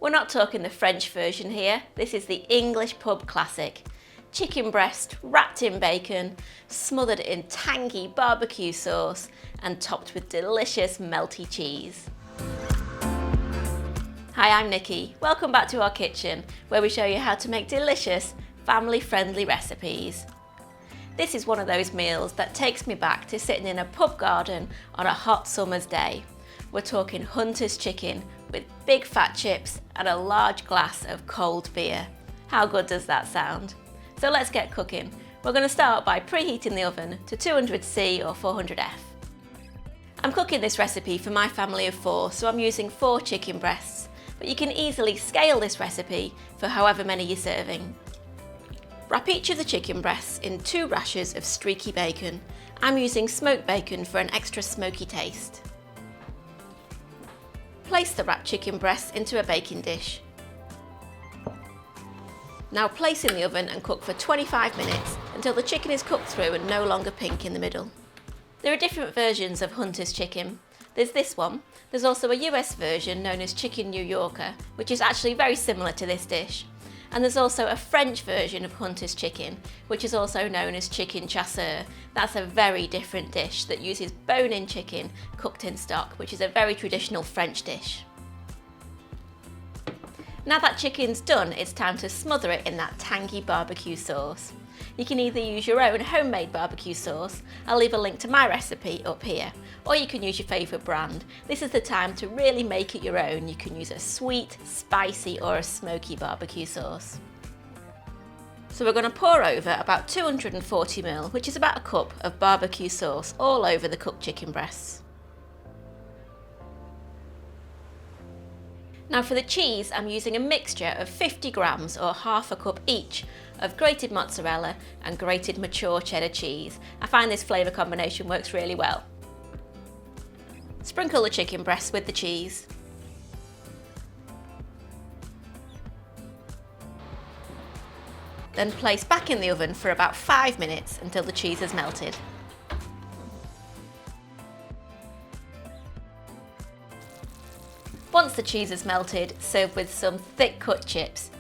We're not talking the French version here, this is the English pub classic. Chicken breast wrapped in bacon, smothered in tangy barbecue sauce and topped with delicious melty cheese. Hi, I'm Nikki. Welcome back to our kitchen, where we show you how to make delicious, family-friendly recipes. This is one of those meals that takes me back to sitting in a pub garden on a hot summer's day. We're talking Hunter's chicken with big fat chips and a large glass of cold beer. How good does that sound? So let's get cooking. We're going to start by preheating the oven to 200°C or 400°F. I'm cooking this recipe for my family of 4, so I'm using 4 chicken breasts, but you can easily scale this recipe for however many you're serving. Wrap each of the chicken breasts in 2 rashers of streaky bacon. I'm using smoked bacon for an extra smoky taste. Place the wrapped chicken breasts into a baking dish. Now place in the oven and cook for 25 minutes until the chicken is cooked through and no longer pink in the middle. There are different versions of Hunter's chicken. There's this one. There's also a US version known as Chicken New Yorker, which is actually very similar to this dish. And there's also a French version of Hunter's chicken, which is also known as chicken chasseur. That's a very different dish that uses bone-in chicken cooked in stock, which is a very traditional French dish. Now that chicken's done, it's time to smother it in that tangy barbecue sauce. You can either use your own homemade barbecue sauce, I'll leave a link to my recipe up here, or you can use your favourite brand. This is the time to really make it your own. You can use a sweet, spicy or a smoky barbecue sauce. So we're going to pour over about 240ml, which is about a cup of barbecue sauce all over the cooked chicken breasts. Now for the cheese, I'm using a mixture of 50 grams or half a cup each of grated mozzarella and grated mature cheddar cheese. I find this flavour combination works really well. Sprinkle the chicken breasts with the cheese. Then place back in the oven for about 5 minutes until the cheese has melted. Once the cheese is melted, serve with some thick cut chips.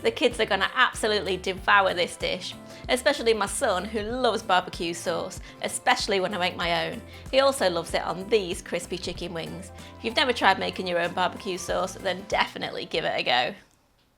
The kids are going to absolutely devour this dish, especially my son who loves barbecue sauce, especially when I make my own. He also loves it on these crispy chicken wings. If you've never tried making your own barbecue sauce, then definitely give it a go.